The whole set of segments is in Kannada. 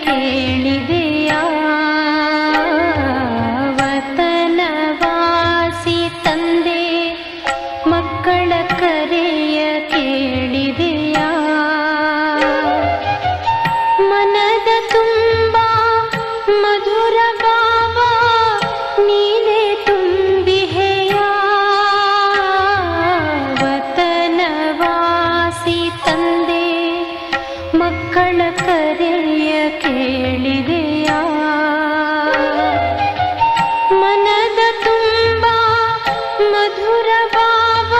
ಕೇಳಿದೆಯಾ? ವತನವಾಸಿ ತಂದೆ ಮಕ್ಕಳ ಕರೆಯ ಕೇಳಿದೆಯಾ? ಮನದ ತುಂಬ ಮಧುರ ಭಾವ ನೀನೇ ತುಂಬಿಹೆಯ. ವತನವಾಸಿ ತಂದೆ ಮಕ್ಕಳ ಕರೆಯ ಕೇಳಿದೆಯಾ? ಮನದ ತುಂಬ ಮಧುರ ಭಾವ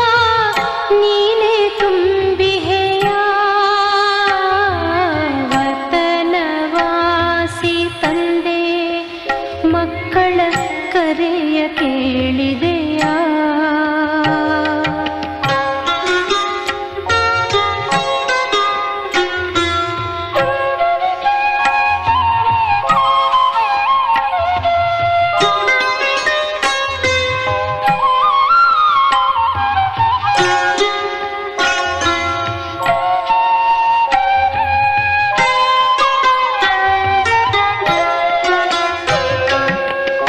ನೀನೇ ತುಂಬಿಹೆಯ. ವತನವಾಸಿ ತಂದೆ ಮಕ್ಕಳ ಕರೆಯ ಕೇಳಿದೆಯಾ?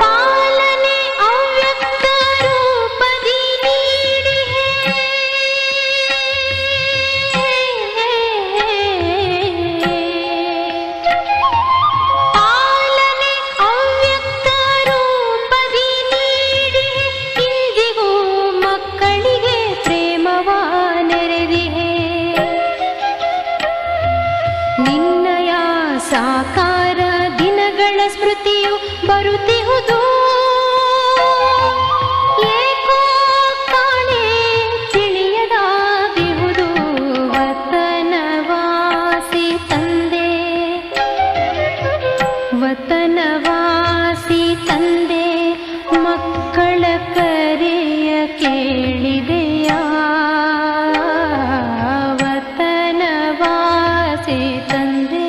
ಪಾಲನೆ ಅವ್ಯಕ್ತ ರೂಪದಿ ನೀಡಿಹೆ. ಪಾಲನೆ ಅವ್ಯಕ್ತ ರೂಪದಿ ನೀಡಿಹೆ. ಇಂದಿಗೂ ಮಕ್ಕಳಿಗೆ ಪ್ರೇಮವ ನೆರೆದಿಹೆ. ನಿನ್ನಯ ಸಾಕಾರ ದಿನಗಳ ಸ್ಮೃತಿಯು ಬರುತ್ತಿಹುದು. ಏಕೋ ಕಾಣೆ ತಿಳಿಯದಾಗಿಹುದು. ವತನವಾಸಿ ತಂದೆ ವತನವಾಸಿ ತಂದೆ ಮಕ್ಕಳ ಕರೆಯ ಕೇಳಿದೆಯಾ? ವತನವಾಸಿ ತಂದೆ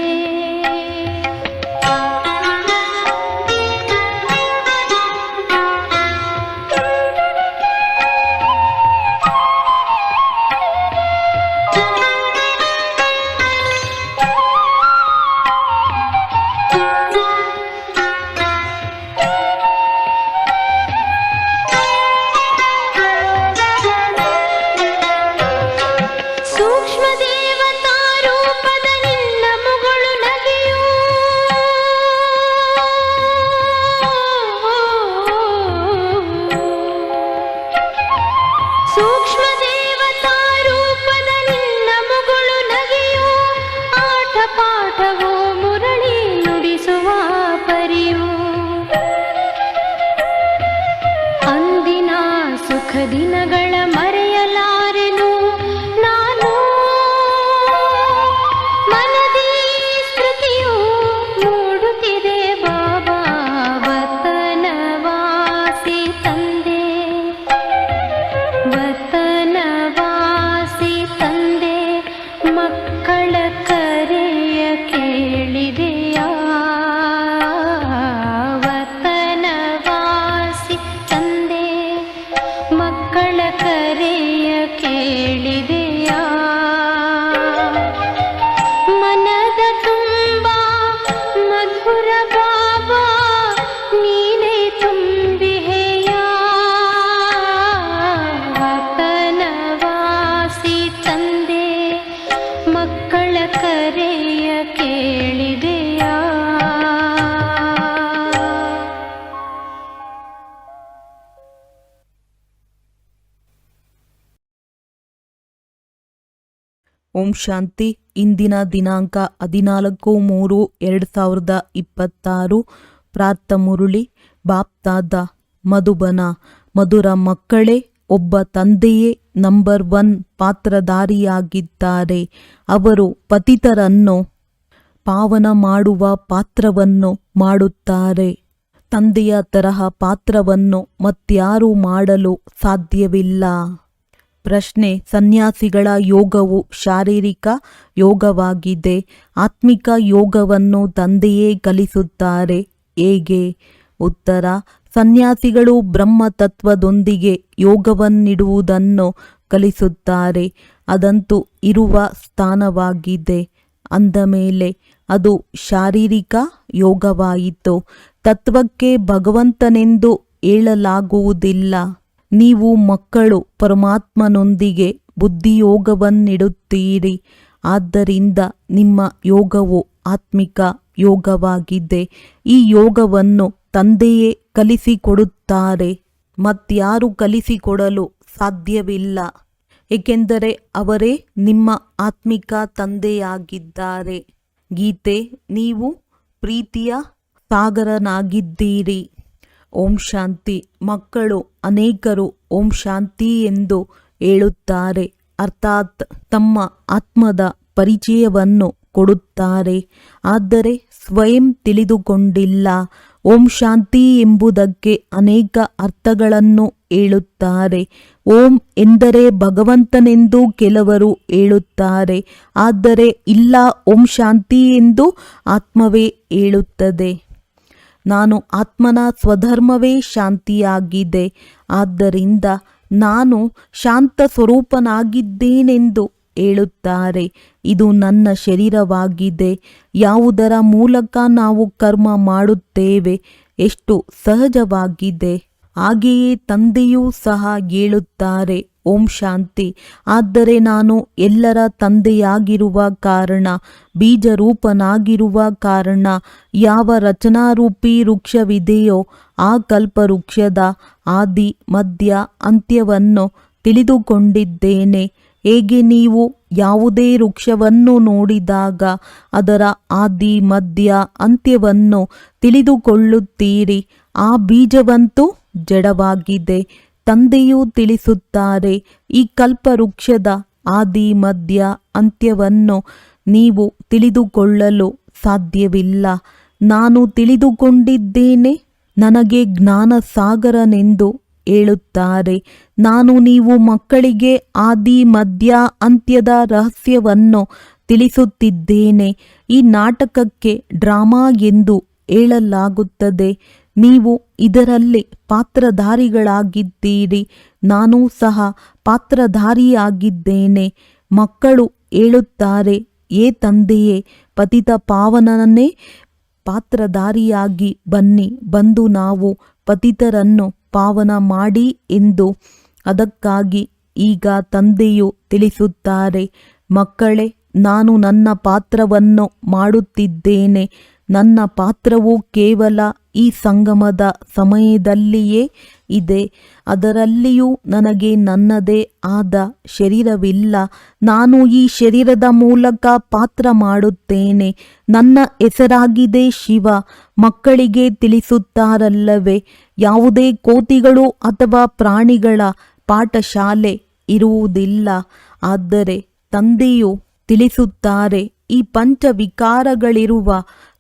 ಸೂಕ್ಷ್ಮ ದೇವತಾ ರೂಪದ ನಿನ್ನ ಮುಗುಳು ನಗೆಯು. ಸೂಕ್ಷ್ಮ ದೇವತಾ ರೂಪದ ನಿನ್ನ ಮುಗುಳು ನಗೆಯು. ಆಟ ಪಾಠವೋ ಮುರಳಿ ನುಡಿಸುವ ಪರಿಯು. ಅಂದಿನ ಸುಖ ದಿನಗಳ ಮರೆಯಲಾರೆನು ನಾನು. ಮನದಿ ಸ್ಮೃತಿಯು ಮೂಡುತ್ತಿದೆ ಬಾಬಾ. ವತನವಾಸಿ ತಂದೆ ವತನವಾಸಿ ತಂದೆ ಮಕ್ಕಳ ಕರೆಯ ಕೇಳಿದೆಯಾ? ವತನವಾಸಿ ತಂದೆ ಮಕ್ಕಳ ಕರೆಯ ಕೇಳಿದೆಯಾ? ಮನದ ತುಂಬ ಮಧುರ ಭಾವ ನೀನೇ ತುಂಬಿಹೆಯ. ವತನವಾಸಿ ತಂದೆ ಮಕ್ಕಳ ಕರೆಯ ಕೇಳಿದೆಯಾ? ಓಂ ಶಾಂತಿ. ಇಂದಿನ ದಿನಾಂಕ 14/3/2026. ಪ್ರಾರ್ಥ ಮುರುಳಿ ಬಾಪ್ತಾದ ಮಧುಬನ. ಮಧುರ ಮಕ್ಕಳೇ, ಒಬ್ಬ ತಂದೆಯೇ ನಂಬರ್ 1 ಪಾತ್ರಧಾರಿಯಾಗಿದ್ದಾರೆ. ಅವರು ಪತಿತರನ್ನು ಪಾವನ ಮಾಡುವ ಪಾತ್ರವನ್ನು ಮಾಡುತ್ತಾರೆ. ತಂದೆಯ ತರಹ ಪಾತ್ರವನ್ನು ಮತ್ಯಾರೂ ಮಾಡಲು ಸಾಧ್ಯವಿಲ್ಲ. ಪ್ರಶ್ನೆ: ಸನ್ಯಾಸಿಗಳ ಯೋಗವು ಶಾರೀರಿಕ ಯೋಗವಾಗಿದೆ. ಆತ್ಮಿಕ ಯೋಗವನ್ನು ತಂದೆಯೇ ಕಲಿಸುತ್ತಾರೆ. ಹೇಗೆ? ಉತ್ತರ: ಸನ್ಯಾಸಿಗಳು ಬ್ರಹ್ಮತತ್ವದೊಂದಿಗೆ ಯೋಗವನ್ನಿಡುವುದನ್ನು ಕಲಿಸುತ್ತಾರೆ. ಅದಂತೂ ಇರುವ ಸ್ಥಾನವಾಗಿದೆ. ಅಂದ ಮೇಲೆ ಅದು ಶಾರೀರಿಕ ಯೋಗವಾಯಿತು. ತತ್ವಕ್ಕೆ ಭಗವಂತನೆಂದು ಹೇಳಲಾಗುವುದಿಲ್ಲ. ನೀವು ಮಕ್ಕಳು ಪರಮಾತ್ಮನೊಂದಿಗೆ ಬುದ್ಧಿಯೋಗವನ್ನಿಡುತ್ತೀರಿ. ಆದ್ದರಿಂದ ನಿಮ್ಮ ಯೋಗವು ಆತ್ಮಿಕ ಯೋಗವಾಗಿದೆ. ಈ ಯೋಗವನ್ನು ತಂದೆಯೇ ಕಲಿಸಿಕೊಡುತ್ತಾರೆ. ಮತ್ಯಾರು ಕಲಿಸಿಕೊಡಲು ಸಾಧ್ಯವಿಲ್ಲ, ಏಕೆಂದರೆ ಅವರೇ ನಿಮ್ಮ ಆತ್ಮಿಕ ತಂದೆಯಾಗಿದ್ದಾರೆ. ಗೀತೆ, ನೀವು ಪ್ರೀತಿಯ ಸಾಗರನಾಗಿದ್ದೀರಿ. ಓಂ ಶಾಂತಿ. ಮಕ್ಕಳು ಅನೇಕರು ಓಂ ಶಾಂತಿ ಎಂದು ಹೇಳುತ್ತಾರೆ, ಅರ್ಥಾತ್ ತಮ್ಮ ಆತ್ಮದ ಪರಿಚಯವನ್ನು ಕೊಡುತ್ತಾರೆ. ಆದರೆ ಸ್ವಯಂ ತಿಳಿದುಕೊಂಡಿಲ್ಲ. ಓಂ ಶಾಂತಿ ಎಂಬುದಕ್ಕೆ ಅನೇಕ ಅರ್ಥಗಳನ್ನು ಹೇಳುತ್ತಾರೆ. ಓಂ ಎಂದರೆ ಭಗವಂತನೆಂದು ಕೆಲವರು ಹೇಳುತ್ತಾರೆ. ಆದರೆ ಇಲ್ಲ, ಓಂ ಶಾಂತಿ ಎಂದು ಆತ್ಮವೇ ಹೇಳುತ್ತದೆ. ನಾನು ಆತ್ಮನ ಸ್ವಧರ್ಮವೇ ಶಾಂತಿಯಾಗಿದೆ. ಆದ್ದರಿಂದ ನಾನು ಶಾಂತ ಸ್ವರೂಪನಾಗಿದ್ದೇನೆಂದು ಹೇಳುತ್ತಾರೆ. ಇದು ನನ್ನ ಶರೀರವಾಗಿದೆ. ಯಾವುದರ ಮೂಲಕ ನಾವು ಕರ್ಮ ಮಾಡುತ್ತೇವೆ, ಎಷ್ಟು ಸಹಜವಾಗಿದೆ. ಹಾಗೆಯೇ ತಂದೆಯೂ ಸಹ ಹೇಳುತ್ತಾರೆ ಓಂ ಶಾಂತಿ. ಆದರೆ ನಾನು ಎಲ್ಲರ ತಂದೆಯಾಗಿರುವ ಕಾರಣ, ಬೀಜರೂಪನಾಗಿರುವ ಕಾರಣ, ಯಾವ ರಚನಾರೂಪಿ ವೃಕ್ಷವಿದೆಯೋ ಆ ಕಲ್ಪವೃಕ್ಷದ ಆದಿ ಮಧ್ಯ ಅಂತ್ಯವನ್ನು ತಿಳಿದುಕೊಂಡಿದ್ದೇನೆ. ಹೇಗೆ ನೀವು ಯಾವುದೇ ವೃಕ್ಷವನ್ನು ನೋಡಿದಾಗ ಅದರ ಆದಿ ಮಧ್ಯ ಅಂತ್ಯವನ್ನು ತಿಳಿದುಕೊಳ್ಳುತ್ತೀರಿ, ಆ ಬೀಜವಂತೂ ಜಡವಾಗಿದೆ. ತಂದೆಯೂ ತಿಳಿಸುತ್ತಾರೆ, ಈ ಕಲ್ಪವೃಕ್ಷದ ಆದಿ ಮಧ್ಯ ಅಂತ್ಯವನ್ನು ನೀವು ತಿಳಿದುಕೊಳ್ಳಲು ಸಾಧ್ಯವಿಲ್ಲ. ನಾನು ತಿಳಿದುಕೊಂಡಿದ್ದೇನೆ, ನನಗೆ ಜ್ಞಾನ ಸಾಗರನೆಂದು ಹೇಳುತ್ತಾರೆ. ನಾನು ನೀವು ಮಕ್ಕಳಿಗೆ ಆದಿ ಮಧ್ಯ ಅಂತ್ಯದ ರಹಸ್ಯವನ್ನು ತಿಳಿಸುತ್ತಿದ್ದೇನೆ. ಈ ನಾಟಕಕ್ಕೆ ಡ್ರಾಮಾ ಎಂದು ಹೇಳಲಾಗುತ್ತದೆ. ನೀವು ಇದರಲ್ಲಿ ಪಾತ್ರಧಾರಿಗಳಾಗಿದ್ದೀರಿ. ನಾನೂ ಸಹ ಪಾತ್ರಧಾರಿಯಾಗಿದ್ದೇನೆ. ಮಕ್ಕಳು ಹೇಳುತ್ತಾರೆ, ಏ ತಂದೆಯೇ, ಪತಿತ ಪಾವನನ್ನೇ ಪಾತ್ರಧಾರಿಯಾಗಿ ಬನ್ನಿ, ಬಂದು ನಾವು ಪತಿತರನ್ನು ಪಾವನ ಮಾಡಿ ಎಂದು. ಅದಕ್ಕಾಗಿ ಈಗ ತಂದೆಯು ತಿಳಿಸುತ್ತಾರೆ, ಮಕ್ಕಳೇ, ನಾನು ನನ್ನ ಪಾತ್ರವನ್ನು ಮಾಡುತ್ತಿದ್ದೇನೆ. ನನ್ನ ಪಾತ್ರವು ಕೇವಲ ಈ ಸಂಗಮದ ಸಮಯದಲ್ಲಿಯೇ ಇದೆ. ಅದರಲ್ಲಿಯೂ ನನಗೆ ನನ್ನದೇ ಆದ ಶರೀರವಿಲ್ಲ. ನಾನು ಈ ಶರೀರದ ಮೂಲಕ ಪಾತ್ರ ಮಾಡುತ್ತೇನೆ. ನನ್ನ ಹೆಸರಾಗಿದೆ ಶಿವ. ಮಕ್ಕಳಿಗೆ ತಿಳಿಸುತ್ತಾರಲ್ಲವೇ, ಯಾವುದೇ ಕೋತಿಗಳು ಅಥವಾ ಪ್ರಾಣಿಗಳ ಪಾಠಶಾಲೆ ಇರುವುದಿಲ್ಲ. ಆದರೆ ತಂದೆಯು ತಿಳಿಸುತ್ತಾರೆ, ಈ ಪಂಚವಿಕಾರಗಳಿರುವ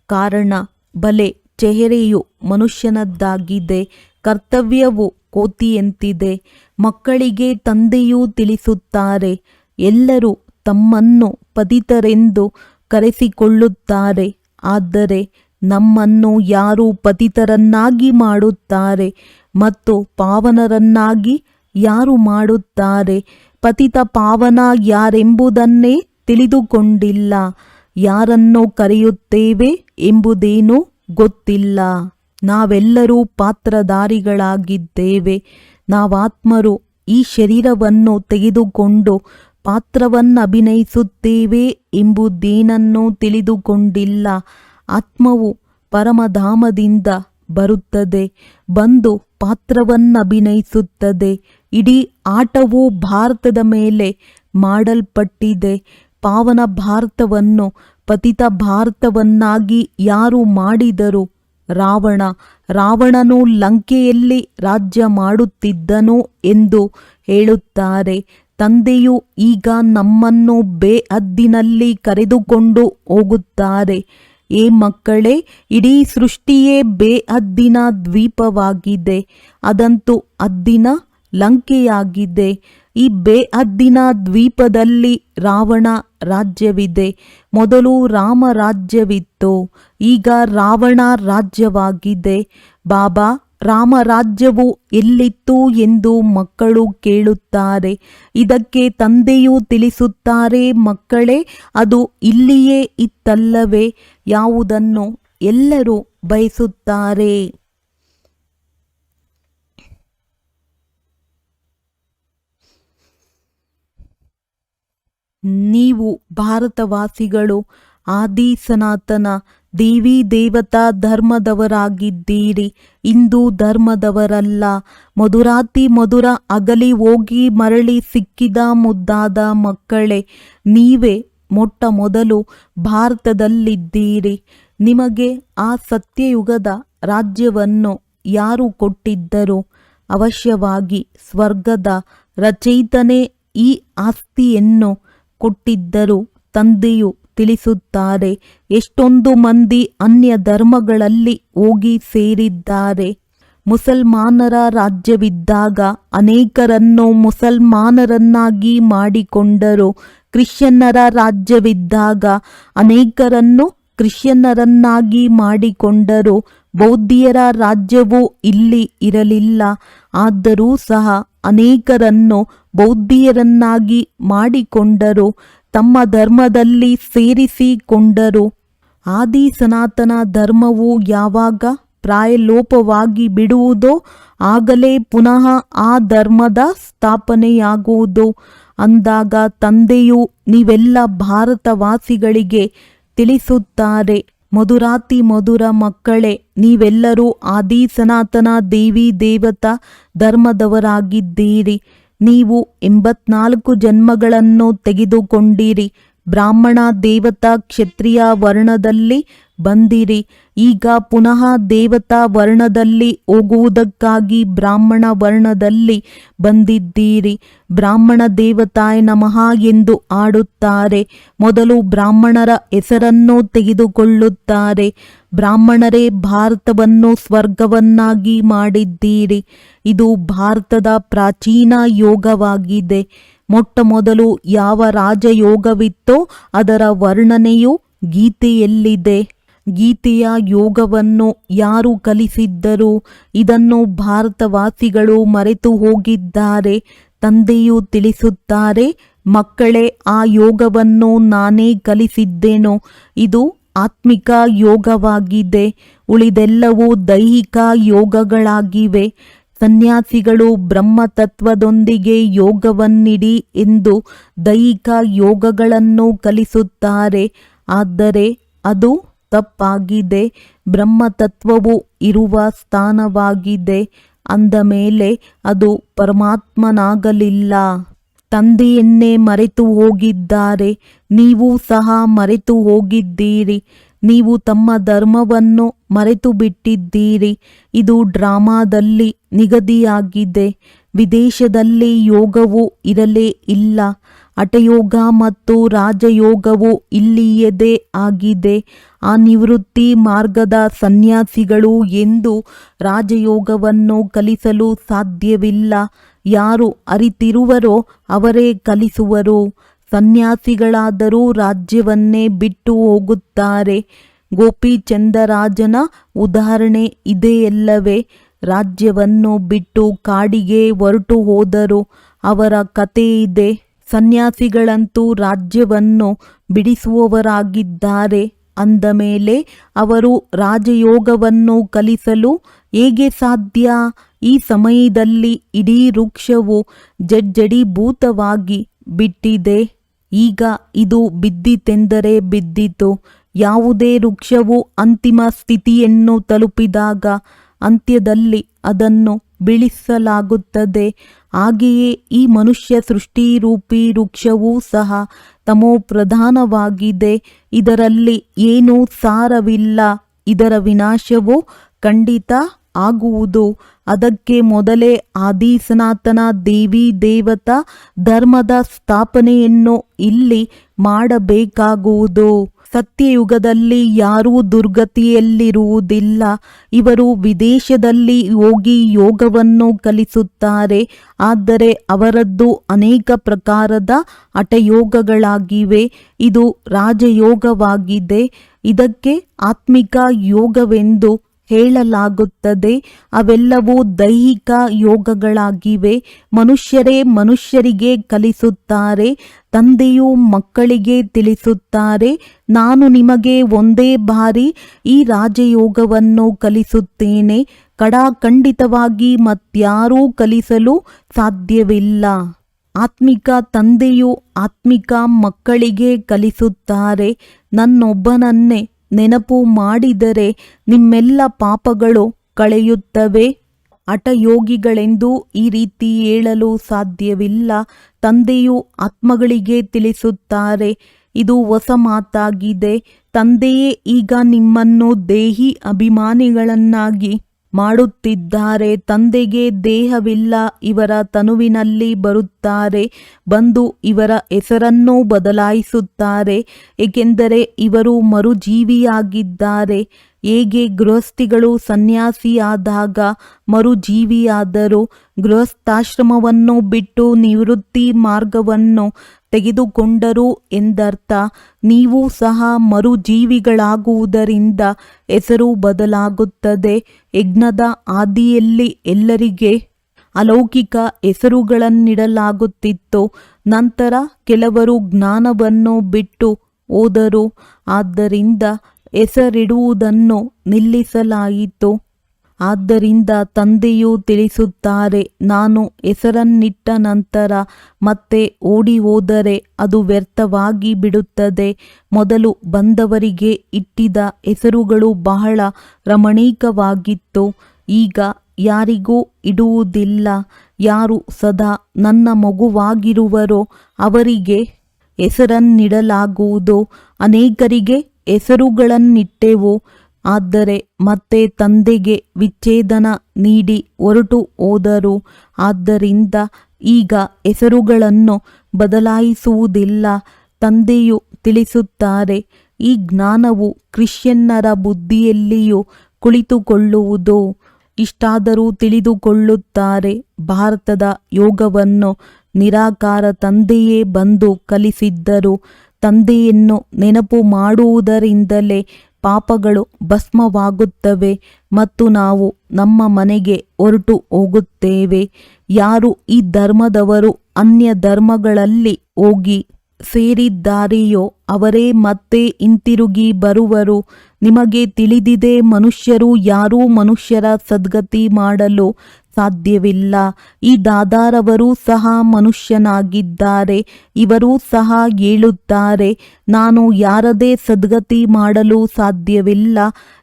ಕಾರಣ ಬಲೆ ಚೆಹರೆಯು ಮನುಷ್ಯನದ್ದಾಗಿದೆ, ಕರ್ತವ್ಯವು ಕೋತಿಯಂತಿದೆ. ಮಕ್ಕಳಿಗೆ ತಂದೆಯೂ ತಿಳಿಸುತ್ತಾರೆ, ಎಲ್ಲರೂ ತಮ್ಮನ್ನು ಪತಿತರೆಂದು ಕರೆಸಿಕೊಳ್ಳುತ್ತಾರೆ. ಆದರೆ ನಮ್ಮನ್ನು ಯಾರು ಪತಿತರನ್ನಾಗಿ ಮಾಡುತ್ತಾರೆ ಮತ್ತು ಪಾವನರನ್ನಾಗಿ ಯಾರು ಮಾಡುತ್ತಾರೆ? ಪತಿತ ಪಾವನ ಯಾರೆಂಬುದನ್ನೇ ತಿಳಿದುಕೊಂಡಿಲ್ಲ. ಯಾರನ್ನು ಕರೆಯುತ್ತೇವೆ ಎಂಬುದೇನೂ ಗೊತ್ತಿಲ್ಲ. ನಾವೆಲ್ಲರೂ ಪಾತ್ರಧಾರಿಗಳಾಗಿದ್ದೇವೆ. ನಾವಾತ್ಮರು ಈ ಶರೀರವನ್ನು ತೆಗೆದುಕೊಂಡು ಪಾತ್ರವನ್ನಭಿನಯಿಸುತ್ತೇವೆ ಎಂಬುದೇನನ್ನೂ ತಿಳಿದುಕೊಂಡಿಲ್ಲ. ಆತ್ಮವು ಪರಮಧಾಮದಿಂದ ಬರುತ್ತದೆ, ಬಂದು ಪಾತ್ರವನ್ನಭಿನಯಿಸುತ್ತದೆ. ಇಡೀ ಆಟವು ಭಾರತದ ಮೇಲೆ ಮಾಡಲ್ಪಟ್ಟಿದೆ. ಪಾವನ ಭಾರತವನ್ನು ಪತಿತ ಭಾರತವನ್ನಾಗಿ ಯಾರು ಮಾಡಿದರು? ರಾವಣನು ಲಂಕೆಯಲ್ಲಿ ರಾಜ್ಯ ಮಾಡುತ್ತಿದ್ದನು ಎಂದು ಹೇಳುತ್ತಾರೆ. ತಂದೆಯು ಈಗ ನಮ್ಮನ್ನು ಬೇಹದ್ದಿನಲ್ಲಿ ಕರೆದುಕೊಂಡು ಹೋಗುತ್ತಾರೆ. ಏ ಮಕ್ಕಳೇ, ಇಡೀ ಸೃಷ್ಟಿಯೇ ಬೇಹದ್ದಿನ ದ್ವೀಪವಾಗಿದೆ. ಅದಂತೂ ಹದ್ದಿನ ಲಂಕೆಯಾಗಿದೆ. ಈ ಬೇಹದ್ದಿನ ದ್ವೀಪದಲ್ಲಿ ರಾವಣ ರಾಜ್ಯವಿದೆ. ಮೊದಲು ರಾಮ ರಾಜ್ಯವಿತ್ತು, ಈಗ ರಾವಣ ರಾಜ್ಯವಾಗಿದೆ. ಬಾಬಾ ರಾಮರಾಜ್ಯವು ಎಲ್ಲಿತ್ತು ಎಂದು ಮಕ್ಕಳು ಕೇಳುತ್ತಾರೆ. ಇದಕ್ಕೆ ತಂದೆಯು ತಿಳಿಸುತ್ತಾರೆ, ಮಕ್ಕಳೇ, ಅದು ಇಲ್ಲಿಯೇ ಇತ್ತಲ್ಲವೇ, ಯಾವುದನ್ನು ಎಲ್ಲರೂ ಬಯಸುತ್ತಾರೆ. ನೀವು ಭಾರತವಾಸಿಗಳು ಆದಿ ಸನಾತನ ದೇವಿ ದೇವತಾ ಧರ್ಮದವರಾಗಿದ್ದೀರಿ, ಹಿಂದೂ ಧರ್ಮದವರಲ್ಲ. ಮಧುರಾತಿ ಮಧುರ ಅಗಲಿ ಹೋಗಿ ಮರಳಿ ಸಿಕ್ಕಿದ ಮುದ್ದಾದ ಮಕ್ಕಳೇ, ನೀವೇ ಮೊಟ್ಟ ಮೊದಲು ಭಾರತದಲ್ಲಿದ್ದೀರಿ. ನಿಮಗೆ ಆ ಸತ್ಯಯುಗದ ರಾಜ್ಯವನ್ನು ಯಾರು ಕೊಟ್ಟಿದ್ದರು? ಅವಶ್ಯವಾಗಿ ಸ್ವರ್ಗದ ರಚಯಿತನೇ ಈ ಆಸ್ತಿಯನ್ನು ಕೊಟ್ಟಿದ್ದರು. ತಂದೆಯು ತಿಳಿಸುತ್ತಾರೆ, ಎಷ್ಟೊಂದು ಮಂದಿ ಅನ್ಯ ಧರ್ಮಗಳಲ್ಲಿ ಹೋಗಿ ಸೇರಿದ್ದಾರೆ. ಮುಸಲ್ಮಾನರ ರಾಜ್ಯವಿದ್ದಾಗ ಅನೇಕರನ್ನು ಮುಸಲ್ಮಾನರನ್ನಾಗಿ ಮಾಡಿಕೊಂಡರು. ಕ್ರಿಶ್ಚಿಯನ್ನರ ರಾಜ್ಯವಿದ್ದಾಗ ಅನೇಕರನ್ನು ಕ್ರಿಶ್ಚಿಯನ್ನರನ್ನಾಗಿ ಮಾಡಿಕೊಂಡರು. ಬೌದ್ಧಿಯರ ರಾಜ್ಯವೂ ಇಲ್ಲಿ ಇರಲಿಲ್ಲ. ಆದರೂ ಸಹ ಅನೇಕರನ್ನು ಬೌದ್ಧಿಯರನ್ನಾಗಿ ಮಾಡಿಕೊಂಡರು, ತಮ್ಮ ಧರ್ಮದಲ್ಲಿ ಸೇರಿಸಿಕೊಂಡರು. ಆದಿ ಸನಾತನ ಧರ್ಮವು ಯಾವಾಗ ಪ್ರಾಯಲೋಪವಾಗಿ ಬಿಡುವುದೋ ಆಗಲೇ ಪುನಃ ಆ ಧರ್ಮದ ಸ್ಥಾಪನೆಯಾಗುವುದು. ಅಂದಾಗ ತಂದೆಯು ನೀವೆಲ್ಲ ಭಾರತವಾಸಿಗಳಿಗೆ ತಿಳಿಸುತ್ತಾರೆ, ಮಧುರಾತಿ ಮಧುರ ಮಕ್ಕಳೇ, ನೀವೆಲ್ಲರೂ ಆದಿ ಸನಾತನ ದೇವಿ ದೇವತಾ ಧರ್ಮದವರಾಗಿದ್ದೀರಿ. ನೀವು 84 ಜನ್ಮಗಳನ್ನು ತೆಗೆದುಕೊಂಡಿರಿ. ಬ್ರಾಹ್ಮಣ ದೇವತಾ ಕ್ಷತ್ರಿಯ ವರ್ಣದಲ್ಲಿ ಬಂದಿರಿ. ಈಗ ಪುನಃ ದೇವತಾ ವರ್ಣದಲ್ಲಿ ಹೋಗುವುದಕ್ಕಾಗಿ ಬ್ರಾಹ್ಮಣ ವರ್ಣದಲ್ಲಿ ಬಂದಿದ್ದೀರಿ. ಬ್ರಾಹ್ಮಣ ದೇವತಾಯ ನಮಃ ಎಂದು ಆಡುತ್ತಾರೆ. ಮೊದಲು ಬ್ರಾಹ್ಮಣರ ಹೆಸರನ್ನು ತೆಗೆದುಕೊಳ್ಳುತ್ತಾರೆ. ಬ್ರಾಹ್ಮಣರೇ ಭಾರತವನ್ನು ಸ್ವರ್ಗವನ್ನಾಗಿ ಮಾಡಿದ್ದೀರಿ. ಇದು ಭಾರತದ ಪ್ರಾಚೀನ ಯೋಗವಾಗಿದೆ. ಮೊಟ್ಟ ಮೊದಲು ಯಾವ ರಾಜಯೋಗವಿತ್ತೋ ಅದರ ವರ್ಣನೆಯು ಗೀತೆಯಲ್ಲಿದೆ. ಗೀತೆಯ ಯೋಗವನ್ನು ಯಾರು ಕಲಿಸಿದ್ದರು? ಇದನ್ನು ಭಾರತವಾಸಿಗಳು ಮರೆತು ಹೋಗಿದ್ದಾರೆ. ತಂದೆಯು ತಿಳಿಸುತ್ತಾರೆ, ಮಕ್ಕಳೇ, ಆ ಯೋಗವನ್ನು ನಾನೇ ಕಲಿಸಿದ್ದೇನೋ. ಇದು ಆತ್ಮಿಕ ಯೋಗವಾಗಿದೆ. ಉಳಿದೆಲ್ಲವೂ ದೈಹಿಕ ಯೋಗಗಳಾಗಿವೆ. ಸನ್ಯಾಸಿಗಳು ಬ್ರಹ್ಮತತ್ವದೊಂದಿಗೆ ಯೋಗವನ್ನಿಡಿ ಎಂದು ದೈಹಿಕ ಯೋಗಗಳನ್ನು ಕಲಿಸುತ್ತಾರೆ. ಆದರೆ ಅದು ತಪ್ಪಾಗಿದೆ. ಬ್ರಹ್ಮತತ್ವವು ಇರುವ ಸ್ಥಾನವಾಗಿದೆ. ಅಂದ ಮೇಲೆ ಅದು ಪರಮಾತ್ಮನಾಗಲಿಲ್ಲ. ತಂದೆಯನ್ನೇ ಮರೆತು ಹೋಗಿದ್ದಾರೆ. ನೀವು ಸಹ ಮರೆತು ಹೋಗಿದ್ದೀರಿ. ನೀವು ತಮ್ಮ ಧರ್ಮವನ್ನು ಮರೆತು ಬಿಟ್ಟಿದ್ದೀರಿ. ಇದು ಡ್ರಾಮಾದಲ್ಲಿ ನಿಗದಿಯಾಗಿದೆ. ವಿದೇಶದಲ್ಲಿ ಯೋಗವು ಇರಲೇ ಇಲ್ಲ. ಹಠಯೋಗ ಮತ್ತು ರಾಜಯೋಗವು ಇಲ್ಲಿಯದೇ ಆಗಿದೆ. ಆ ನಿವೃತ್ತಿ ಮಾರ್ಗದ ಸನ್ಯಾಸಿಗಳು ಎಂದು ರಾಜಯೋಗವನ್ನು ಕಲಿಸಲು ಸಾಧ್ಯವಿಲ್ಲ. ಯಾರು ಅರಿತಿರುವರೋ ಅವರೇ ಕಲಿಸುವರು. ಸನ್ಯಾಸಿಗಳಾದರೂ ರಾಜ್ಯವನ್ನೇ ಬಿಟ್ಟು ಹೋಗುತ್ತಾರೆ. ಗೋಪಿಚಂದರಾಜನ ಉದಾಹರಣೆ ಇದೆಯಲ್ಲವೇ? ರಾಜ್ಯವನ್ನು ಬಿಟ್ಟು ಕಾಡಿಗೆ ಹೊರಟು ಹೋದರು. ಅವರ ಕತೆ ಇದೆ. ಸನ್ಯಾಸಿಗಳಂತೂ ರಾಜ್ಯವನ್ನು ಬಿಡಿಸುವವರಾಗಿದ್ದಾರೆ. ಅಂದ ಮೇಲೆ ಅವರು ರಾಜಯೋಗವನ್ನು ಕಲಿಸಲು ಹೇಗೆ ಸಾಧ್ಯ? ಈ ಸಮಯದಲ್ಲಿ ಇಡೀ ವೃಕ್ಷವು ಜಡ್ಜಡೀಭೂತವಾಗಿ ಬಿಟ್ಟಿದೆ. ಈಗ ಇದು ಬಿದ್ದಿತೆಂದರೆ ಬಿದ್ದಿತು. ಯಾವುದೇ ವೃಕ್ಷವು ಅಂತಿಮ ಸ್ಥಿತಿಯನ್ನು ತಲುಪಿದಾಗ ಅಂತ್ಯದಲ್ಲಿ ಅದನ್ನು ಬೀಳಿಸಲಾಗುತ್ತದೆ. ಹಾಗೆಯೇ ಈ ಮನುಷ್ಯ ಸೃಷ್ಟಿರೂಪಿ ವೃಕ್ಷವೂ ಸಹ ತಮೋಪ್ರಧಾನವಾಗಿದೆ. ಇದರಲ್ಲಿ ಏನೂ ಸಾರವಿಲ್ಲ. ಇದರ ವಿನಾಶವು ಖಂಡಿತ ಆಗುವುದು. ಅದಕ್ಕೆ ಮೊದಲೇ ಆದಿ ಸನಾತನ ದೇವಿ ದೇವತಾ ಧರ್ಮದ ಸ್ಥಾಪನೆಯನ್ನು ಇಲ್ಲಿ ಮಾಡಬೇಕಾಗುವುದು. ಸತ್ಯಯುಗದಲ್ಲಿ ಯಾರೂ ದುರ್ಗತಿಯಲ್ಲಿರುವುದಿಲ್ಲ. ಇವರು ವಿದೇಶದಲ್ಲಿ ಹೋಗಿ ಯೋಗವನ್ನು ಕಲಿಸುತ್ತಾರೆ. ಆದರೆ ಅವರದ್ದು ಅನೇಕ ಪ್ರಕಾರದ ಹಠಯೋಗಗಳಾಗಿವೆ. ಇದು ರಾಜಯೋಗವಾಗಿದೆ. ಇದಕ್ಕೆ ಆತ್ಮಿಕ ಯೋಗವೆಂದು ಹೇಳಲಾಗುತ್ತದೆ. ಅವೆಲ್ಲವೂ ದೈಹಿಕ ಯೋಗಗಳಾಗಿವೆ. ಮನುಷ್ಯರೇ ಮನುಷ್ಯರಿಗೆ ಕಲಿಸುತ್ತಾರೆ, ತಂದೆಯು ಮಕ್ಕಳಿಗೆ ತಿಳಿಸುತ್ತಾರೆ. ನಾನು ನಿಮಗೆ ಒಂದೇ ಬಾರಿ ಈ ರಾಜಯೋಗವನ್ನು ಕಲಿಸುತ್ತೇನೆ. ಖಂಡಿತವಾಗಿ ಮತ್ಯಾರೂ ಕಲಿಸಲು ಸಾಧ್ಯವಿಲ್ಲ. ಆತ್ಮಿಕ ತಂದೆಯು ಆತ್ಮಿಕ ಮಕ್ಕಳಿಗೆ ಕಲಿಸುತ್ತಾರೆ. ನನ್ನೊಬ್ಬನನ್ನೇ ನೆನಪು ಮಾಡಿದರೆ ನಿಮ್ಮೆಲ್ಲ ಪಾಪಗಳು ಕಳೆಯುತ್ತವೆ. ಹಠಯೋಗಿಗಳೆಂದು ಈ ರೀತಿ ಹೇಳಲು ಸಾಧ್ಯವಿಲ್ಲ. ತಂದೆಯು ಆತ್ಮಗಳಿಗೆ ತಿಳಿಸುತ್ತಾರೆ. ಇದು ಹೊಸ ಮಾತಾಗಿದೆ. ತಂದೆಯೇ ಈಗ ನಿಮ್ಮನ್ನು ದೇಹಿ ಅಭಿಮಾನಿಗಳನ್ನಾಗಿ ಮಾಡುತ್ತಿದ್ದಾರೆ. ತಂದೆಗೆ ದೇಹವಿಲ್ಲ, ಇವರ ತನುವಿನಲ್ಲಿ ಬರುತ್ತಾರೆ. ಬಂದು ಇವರ ಹೆಸರನ್ನು ಬದಲಾಯಿಸುತ್ತಾರೆ, ಏಕೆಂದರೆ ಇವರು ಮರುಜೀವಿಯಾಗಿದ್ದಾರೆ. ಹೇಗೆ ಗೃಹಸ್ಥಿಗಳು ಸನ್ಯಾಸಿಯಾದಾಗ ಮರುಜೀವಿಯಾದರು, ಗೃಹಸ್ಥಾಶ್ರಮವನ್ನು ಬಿಟ್ಟು ನಿವೃತ್ತಿ ಮಾರ್ಗವನ್ನು ತೆಗೆದುಕೊಂಡರು ಎಂದರ್ಥ. ನೀವು ಸಹ ಮರುಜೀವಿಗಳಾಗುವುದರಿಂದ ಹೆಸರು ಬದಲಾಗುತ್ತದೆ. ಯಜ್ಞದ ಆದಿಯಲ್ಲಿ ಎಲ್ಲರಿಗೆ ಅಲೌಕಿಕ ಹೆಸರುಗಳನ್ನಿಡಲಾಗುತ್ತಿತ್ತು. ನಂತರ ಕೆಲವರು ಜ್ಞಾನವನ್ನು ಬಿಟ್ಟು ಹೋದರು, ಆದ್ದರಿಂದ ಹೆಸರಿಡುವುದನ್ನು ನಿಲ್ಲಿಸಲಾಯಿತು. ಆದ್ದರಿಂದ ತಂದೆಯು ತಿಳಿಸುತ್ತಾರೆ, ನಾನು ಹೆಸರನ್ನಿಟ್ಟ ನಂತರ ಮತ್ತೆ ಓಡಿ ಹೋದರೆ ಅದು ವ್ಯರ್ಥವಾಗಿ ಬಿಡುತ್ತದೆ. ಮೊದಲು ಬಂದವರಿಗೆ ಇಟ್ಟಿದ್ದ ಹೆಸರುಗಳು ಬಹಳ ರಮಣೀಕವಾಗಿತ್ತು, ಈಗ ಯಾರಿಗೂ ಇಡುವುದಿಲ್ಲ. ಯಾರು ಸದಾ ನನ್ನ ಮಗುವಾಗಿರುವರೋ ಅವರಿಗೆ ಹೆಸರನ್ನಿಡಲಾಗುವುದು. ಅನೇಕರಿಗೆ ಹೆಸರುಗಳನ್ನಿಟ್ಟೆವು, ಆದರೆ ಮತ್ತೆ ತಂದೆಗೆ ವಿಚ್ಛೇದನ ನೀಡಿ ಹೊರಟು ಹೋದರು. ಆದ್ದರಿಂದ ಈಗ ಹೆಸರುಗಳನ್ನು ಬದಲಾಯಿಸುವುದಿಲ್ಲ. ತಂದೆಯು ತಿಳಿಸುತ್ತಾರೆ, ಈ ಜ್ಞಾನವು ಕ್ರಿಶ್ಚಿಯನ್ನರ ಬುದ್ಧಿಯಲ್ಲಿಯೂ ಕುಳಿತುಕೊಳ್ಳುವುದು. ಇಷ್ಟಾದರೂ ತಿಳಿದುಕೊಳ್ಳುತ್ತಾರೆ. ಭಾರತದ ಯೋಗವನ್ನು ನಿರಾಕಾರ ತಂದೆಯೇ ಬಂದು ಕಲಿಸಿದ್ದರು. ತಂದೆಯನ್ನು ನೆನಪು ಮಾಡುವುದರಿಂದಲೇ ಪಾಪಗಳು ಭಸ್ಮವಾಗುತ್ತವೆ ಮತ್ತು ನಾವು ನಮ್ಮ ಮನೆಗೆ ಹೊರಟು ಹೋಗುತ್ತೇವೆ. ಯಾರು ಈ ಧರ್ಮದವರು ಅನ್ಯ ಧರ್ಮಗಳಲ್ಲಿ ಹೋಗಿ ಸೇರಿದ್ದಾರೆಯೋ ಅವರೇ ಮತ್ತೆ ಹಿಂತಿರುಗಿ ಬರುವರು. ನಿಮಗೆ ತಿಳಿದಿದೆ, ಮನುಷ್ಯರು ಯಾರೂ ಮನುಷ್ಯರ ಸದ್ಗತಿ ಮಾಡಲು ಸಾಧ್ಯವಿಲ್ಲ. ಈ ದಾದಾರವರು ಸಹ ಮನುಷ್ಯನಾಗಿದ್ದಾರೆ. ಇವರೂ ಸಹ ಹೇಳುತ್ತಾರೆ, ನಾನು ಯಾರದೇ ಸದ್ಗತಿ ಮಾಡಲು ಸಾಧ್ಯವಿಲ್ಲ.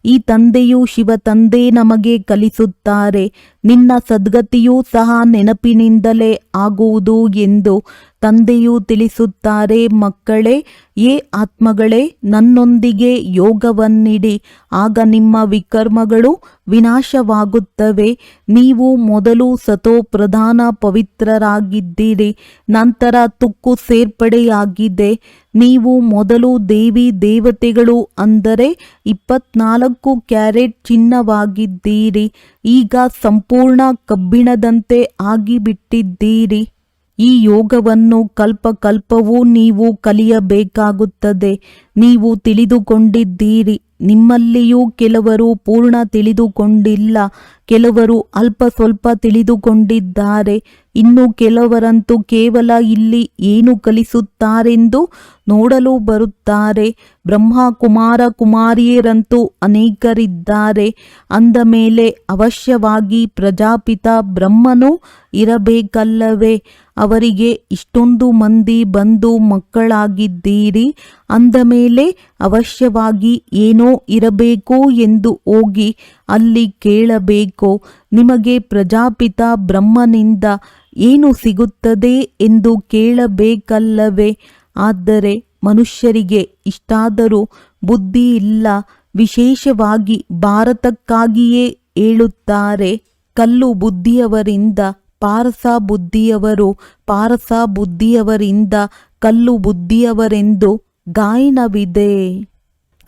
ಈ ತಂದೆಯು ಶಿವ ತಂದೆ ನಮಗೆ ಕಲಿಸುತ್ತಾರೆ, ನಿನ್ನ ಸದ್ಗತಿಯೂ ಸಹ ನೆನಪಿನಿಂದಲೇ ಆಗುವುದು ಎಂದು. ತಂದೆಯು ತಿಳಿಸುತ್ತಾರೆ, ಮಕ್ಕಳೇ, ಏ ಆತ್ಮಗಳೇ, ನನ್ನೊಂದಿಗೆ ಯೋಗವನ್ನಿಡಿ, ಆಗ ನಿಮ್ಮ ವಿಕರ್ಮಗಳು ವಿನಾಶವಾಗುತ್ತವೆ. ನೀವು ಮೊದಲು ಸತೋ ಪ್ರಧಾನ ಪವಿತ್ರರಾಗಿದ್ದೀರಿ, ನಂತರ ತುಕ್ಕು ಸೇರ್ಪಡೆಯಾಗಿದೆ. ನೀವು ಮೊದಲು ದೇವಿ ದೇವತೆಗಳು ಅಂದರೆ 24 ಕ್ಯಾರೆಟ್ ಚಿನ್ನವಾಗಿದ್ದೀರಿ, ಈಗ ಸಂಪೂರ್ಣ ಕಬ್ಬಿಣದಂತೆ ಆಗಿಬಿಟ್ಟಿದ್ದೀರಿ. ಈ ಯೋಗವನ್ನು ಕಲ್ಪವೂ ನೀವು ಕಲಿಯಬೇಕಾಗುತ್ತದೆ. ನೀವು ತಿಳಿದುಕೊಂಡಿದ್ದೀರಿ, ನಿಮ್ಮಲ್ಲಿಯೂ ಕೆಲವರು ಪೂರ್ಣ ತಿಳಿದುಕೊಂಡಿಲ್ಲ, ಕೆಲವರು ಅಲ್ಪ ಸ್ವಲ್ಪ ತಿಳಿದುಕೊಂಡಿದ್ದಾರೆ, ಇನ್ನು ಕೆಲವರಂತೂ ಕೇವಲ ಇಲ್ಲಿ ಏನು ಕಲಿಸುತ್ತಾರೆಂದು ನೋಡಲು ಬರುತ್ತಾರೆ. ಬ್ರಹ್ಮ ಕುಮಾರ ಕುಮಾರಿಯರಂತೂ ಅನೇಕರಿದ್ದಾರೆ. ಅಂದ ಮೇಲೆ ಅವಶ್ಯವಾಗಿ ಪ್ರಜಾಪಿತ ಬ್ರಹ್ಮನು ಇರಬೇಕಲ್ಲವೇ? ಅವರಿಗೆ ಇಷ್ಟೊಂದು ಮಂದಿ ಬಂದು ಮಕ್ಕಳಾಗಿದ್ದೀರಿ ಅಂದ ಮೇಲೆ ಅವಶ್ಯವಾಗಿ ಏನೋ ಇರಬೇಕು ಎಂದು ಹೋಗಿ ಅಲ್ಲಿ ಕೇಳಬೇಕು. ನಿಮಗೆ ಪ್ರಜಾಪಿತ ಬ್ರಹ್ಮನಿಂದ ಏನು ಸಿಗುತ್ತದೆ ಎಂದು ಕೇಳಬೇಕಲ್ಲವೇ? ಆದರೆ ಮನುಷ್ಯರಿಗೆ ಇಷ್ಟಾದರೂ ಬುದ್ಧಿ ಇಲ್ಲ. ವಿಶೇಷವಾಗಿ ಭಾರತಕ್ಕಾಗಿಯೇ ಹೇಳುತ್ತಾರೆ, ಕಲ್ಲು ಬುದ್ಧಿಯವರಿಂದ ಪಾರಸ ಬುದ್ಧಿಯವರು, ಪಾರಸ ಬುದ್ಧಿಯವರಿಂದ ಕಲ್ಲು ಬುದ್ಧಿಯವರೆಂದು ಗಾಯನವಿದೆ.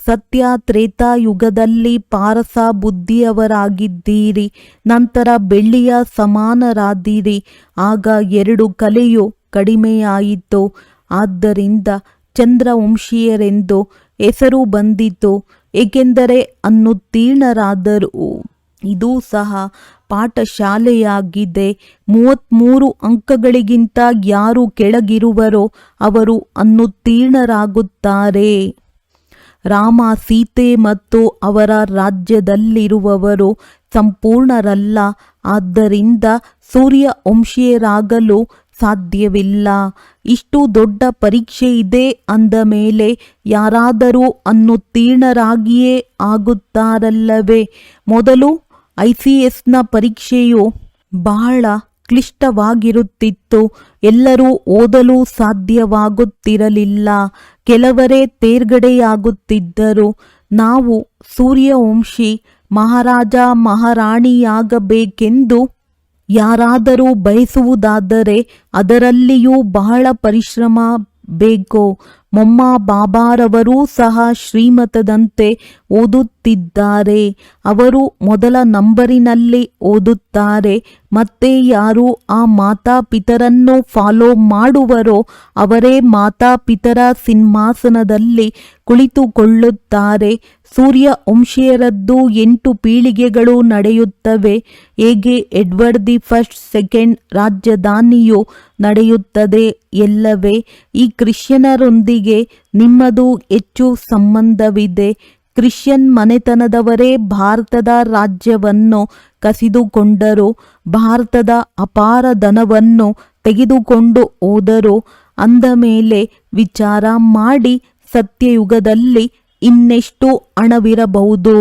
ಸತ್ಯ ತ್ರೇತಾಯುಗದಲ್ಲಿ ಪಾರಸ ಬುದ್ಧಿಯವರಾಗಿದ್ದೀರಿ, ನಂತರ ಬೆಳ್ಳಿಯ ಸಮಾನರಾದಿರಿ. ಆಗ 2 ಕಲೆಯು ಕಡಿಮೆಯಾಯಿತು. ಆದ್ದರಿಂದ ಚಂದ್ರವಂಶೀಯರೆಂದು ಹೆಸರು ಬಂದಿತು, ಏಕೆಂದರೆ ಅನುತ್ತೀರ್ಣರಾದರು. ಇದು ಸಹ ಪಾಠಶಾಲೆಯಾಗಿದೆ. 33 ಅಂಕಗಳಿಗಿಂತ ಯಾರು ಕೆಳಗಿರುವರೋ ಅವರು ಅನುತ್ತೀರ್ಣರಾಗುತ್ತಾರೆ. ರಾಮ, ಸೀತೆ ಮತ್ತು ಅವರ ರಾಜ್ಯದಲ್ಲಿರುವವರು ಸಂಪೂರ್ಣರಲ್ಲ. ಆದ್ದರಿಂದ ಸೂರ್ಯವಂಶೀಯರಾಗಲು ಸಾಧ್ಯವಿಲ್ಲ. ಇಷ್ಟು ದೊಡ್ಡ ಪರೀಕ್ಷೆ ಇದೆ ಅಂದ ಮೇಲೆ ಯಾರಾದರೂ ಅನುತ್ತೀರ್ಣರಾಗಿಯೇ ಆಗುತ್ತಾರಲ್ಲವೇ? ಮೊದಲು ICSನ ಪರೀಕ್ಷೆಯು ಬಹಳ ಕ್ಲಿಷ್ಟವಾಗಿರುತ್ತಿತ್ತು. ಎಲ್ಲರೂ ಓದಲು ಸಾಧ್ಯವಾಗುತ್ತಿರಲಿಲ್ಲ. ಕೆಲವರೇ ತೇರ್ಗಡೆಯಾಗುತ್ತಿದ್ದರು. ನಾವು ಸೂರ್ಯವಂಶಿ ಮಹಾರಾಜ ಮಹಾರಾಣಿಯಾಗಬೇಕೆಂದು ಯಾರಾದರೂ ಬಯಸುವುದಾದರೆ ಅದರಲ್ಲಿಯೂ ಬಹಳ ಪರಿಶ್ರಮ ಬೇಕು. ಮೊಮ್ಮ ಬಾಬಾರವರೂ ಸಹ ಶ್ರೀಮತದಂತೆ ಓದುತ್ತಿದ್ದಾರೆ. ಅವರು ಮೊದಲ ನಂಬರಿನಲ್ಲಿ ಓದುತ್ತಾರೆ. ಮತ್ತೆ ಯಾರು ಆ ಮಾತಾಪಿತರನ್ನು ಫಾಲೋ ಮಾಡುವರೋ ಅವರೇ ಮಾತಾಪಿತರ ಸಿಂಹಾಸನದಲ್ಲಿ ಕುಳಿತುಕೊಳ್ಳುತ್ತಾರೆ. ಸೂರ್ಯವಂಶೀಯರದ್ದು 8 ಪೀಳಿಗೆಗಳು ನಡೆಯುತ್ತವೆ. ಹೇಗೆ ಎಡ್ವರ್ಡ್ ದಿ ಫಸ್ಟ್ ಸೆಕೆಂಡ್ ರಾಜಧಾನಿಯು ನಡೆಯುತ್ತದೆ ಎಲ್ಲವೇ? ಈ ಕ್ರಿಶ್ಚಿಯನರೊಂದಿಗೆ ನಿಮ್ಮದು ಹೆಚ್ಚು ಸಂಬಂಧವಿದೆ. ಕ್ರಿಶ್ಚಿಯನ್ ಮನೆತನದವರೇ ಭಾರತದ ರಾಜ್ಯವನ್ನು ಕಸಿದುಕೊಂಡರು. ಭಾರತದ ಅಪಾರ ಧನವನ್ನು ತೆಗೆದುಕೊಂಡು ಹೋದರು. ಅಂದ ಮೇಲೆ ವಿಚಾರ ಮಾಡಿ, ಸತ್ಯಯುಗದಲ್ಲಿ ಇನ್ನೆಷ್ಟು ಹಣವಿರಬಹುದು?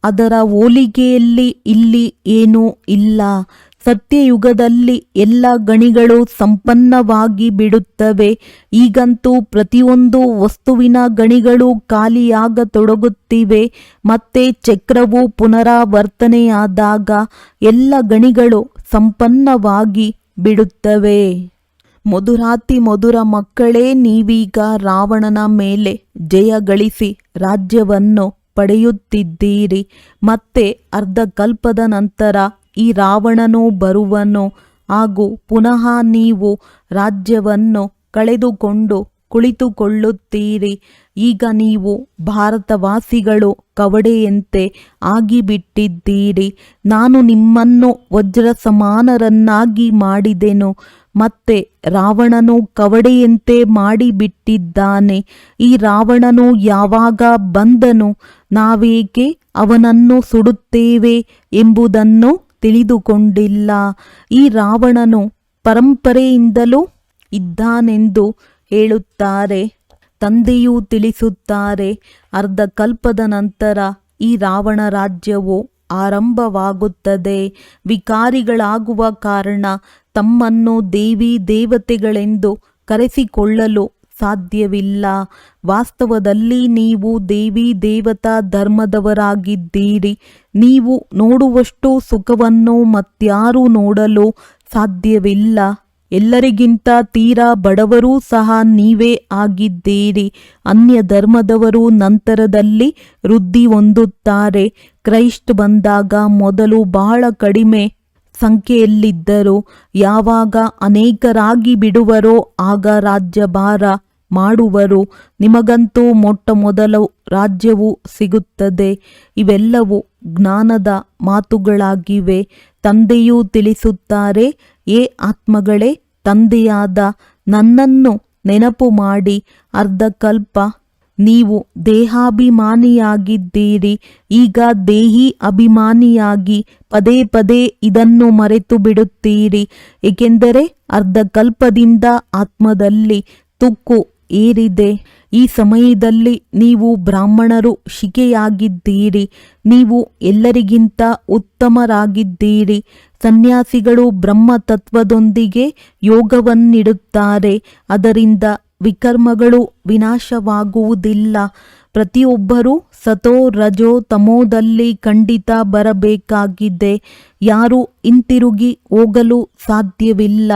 ಅದರ ಹೋಲಿಕೆಯಲ್ಲಿ ಇಲ್ಲಿ ಏನೂ ಇಲ್ಲ. ಸತ್ಯಯುಗದಲ್ಲಿ ಎಲ್ಲ ಗಣಿಗಳು ಸಂಪನ್ನವಾಗಿ ಬಿಡುತ್ತವೆ. ಈಗಂತೂ ಪ್ರತಿಯೊಂದು ವಸ್ತುವಿನ ಗಣಿಗಳು ಖಾಲಿಯಾಗತೊಡಗುತ್ತಿವೆ. ಮತ್ತೆ ಚಕ್ರವು ಪುನರಾವರ್ತನೆಯಾದಾಗ ಎಲ್ಲ ಗಣಿಗಳು ಸಂಪನ್ನವಾಗಿ ಬಿಡುತ್ತವೆ. ಮಧುರಾತಿ ಮಧುರ ಮಕ್ಕಳೇ, ನೀವೀಗ ರಾವಣನ ಮೇಲೆ ಜಯ ಗಳಿಸಿ ರಾಜ್ಯವನ್ನು ಪಡೆಯುತ್ತಿದ್ದೀರಿ. ಮತ್ತೆ ಅರ್ಧಕಲ್ಪದ ನಂತರ ಈ ರಾವಣನು ಬರುವನು ಹಾಗೂ ಪುನಃ ನೀವು ರಾಜ್ಯವನ್ನು ಕಳೆದುಕೊಂಡು ಕುಳಿತುಕೊಳ್ಳುತ್ತೀರಿ. ಈಗ ನೀವು ಭಾರತವಾಸಿಗಳು ಕವಡೆಯಂತೆ ಆಗಿಬಿಟ್ಟಿದ್ದೀರಿ. ನಾನು ನಿಮ್ಮನ್ನು ವಜ್ರ ಸಮಾನರನ್ನಾಗಿ ಮಾಡಿದೆನು. ಮತ್ತೆ ರಾವಣನು ಕವಡೆಯಂತೆ ಮಾಡಿಬಿಟ್ಟಿದ್ದಾನೆ. ಈ ರಾವಣನು ಯಾವಾಗ ಬಂದನು? ನಾವೇಕೆ ಅವನನ್ನು ಸುಡುತ್ತೇವೆ ಎಂಬುದನ್ನು ತಿಳಿದುಕೊಂಡಿಲ್ಲ. ಈ ರಾವಣನು ಪರಂಪರೆಯಿಂದಲೂ ಇದ್ದಾನೆಂದು ಹೇಳುತ್ತಾರೆ. ತಂದೆಯೂ ತಿಳಿಸುತ್ತಾರೆ. ಅರ್ಧಕಲ್ಪದ ನಂತರ ಈ ರಾವಣ ರಾಜ್ಯವು ಆರಂಭವಾಗುತ್ತದೆ. ವಿಕಾರಿಗಳಾಗುವ ಕಾರಣ ತಮ್ಮನ್ನು ದೇವಿ ದೇವತೆಗಳೆಂದು ಕರೆಸಿಕೊಳ್ಳಲು ಸಾಧ್ಯವಿಲ್ಲ. ವಾಸ್ತವದಲ್ಲಿ ನೀವು ದೇವಿ ದೇವತಾ ಧರ್ಮದವರಾಗಿದ್ದೀರಿ. ನೀವು ನೋಡುವಷ್ಟು ಸುಖವನ್ನು ಮತ್ಯಾರೂ ನೋಡಲು ಸಾಧ್ಯವಿಲ್ಲ. ಎಲ್ಲರಿಗಿಂತ ತೀರಾ ಬಡವರೂ ಸಹ ನೀವೇ ಆಗಿದ್ದೀರಿ. ಅನ್ಯ ಧರ್ಮದವರು ನಂತರದಲ್ಲಿ ವೃದ್ಧಿ ಹೊಂದುತ್ತಾರೆ. ಕ್ರೈಸ್ಟ್ ಬಂದಾಗ ಮೊದಲು ಬಹಳ ಕಡಿಮೆ ಸಂಖ್ಯೆಯಲ್ಲಿದ್ದರು. ಯಾವಾಗ ಅನೇಕರಾಗಿ ಬಿಡುವರೋ ಆಗ ರಾಜ್ಯಭಾರ ಮಾಡುವರು. ನಿಮಗಂತೂ ಮೊಟ್ಟ ಮೊದಲು ರಾಜ್ಯವು ಸಿಗುತ್ತದೆ. ಇವೆಲ್ಲವೂ ಜ್ಞಾನದ ಮಾತುಗಳಾಗಿವೆ. ತಂದೆಯೂ ತಿಳಿಸುತ್ತಾರೆ, ಏ ಆತ್ಮಗಳೇ, ತಂದೆಯಾದ ನನ್ನನ್ನು ನೆನಪು ಮಾಡಿ. ಅರ್ಧಕಲ್ಪ ನೀವು ದೇಹಾಭಿಮಾನಿಯಾಗಿದ್ದೀರಿ. ಈಗ ದೇಹಿ ಅಭಿಮಾನಿಯಾಗಿ ಪದೇ ಪದೇ ಇದನ್ನು ಮರೆತು ಬಿಡುತ್ತೀರಿ. ಏಕೆಂದರೆ ಅರ್ಧಕಲ್ಪದಿಂದ ಆತ್ಮದಲ್ಲಿ ತುಕ್ಕು ಏರಿದೆ. ಈ ಸಮಯದಲ್ಲಿ ನೀವು ಬ್ರಾಹ್ಮಣರು ಶಿಕೆಯಾಗಿದ್ದೀರಿ. ನೀವು ಎಲ್ಲರಿಗಿಂತ ಉತ್ತಮರಾಗಿದ್ದೀರಿ. ಸನ್ಯಾಸಿಗಳು ಬ್ರಹ್ಮತತ್ವದೊಂದಿಗೆ ಯೋಗವನ್ನಿಡುತ್ತಾರೆ. ಅದರಿಂದ ವಿಕರ್ಮಗಳು ವಿನಾಶವಾಗುವುದಿಲ್ಲ. ಪ್ರತಿಯೊಬ್ಬರೂ ಸತೋ ರಜೋ ತಮೋದಲ್ಲಿ ಖಂಡಿತ ಬರಬೇಕಾಗಿದೆ. ಯಾರೂ ಹಿಂತಿರುಗಿ ಹೋಗಲು ಸಾಧ್ಯವಿಲ್ಲ.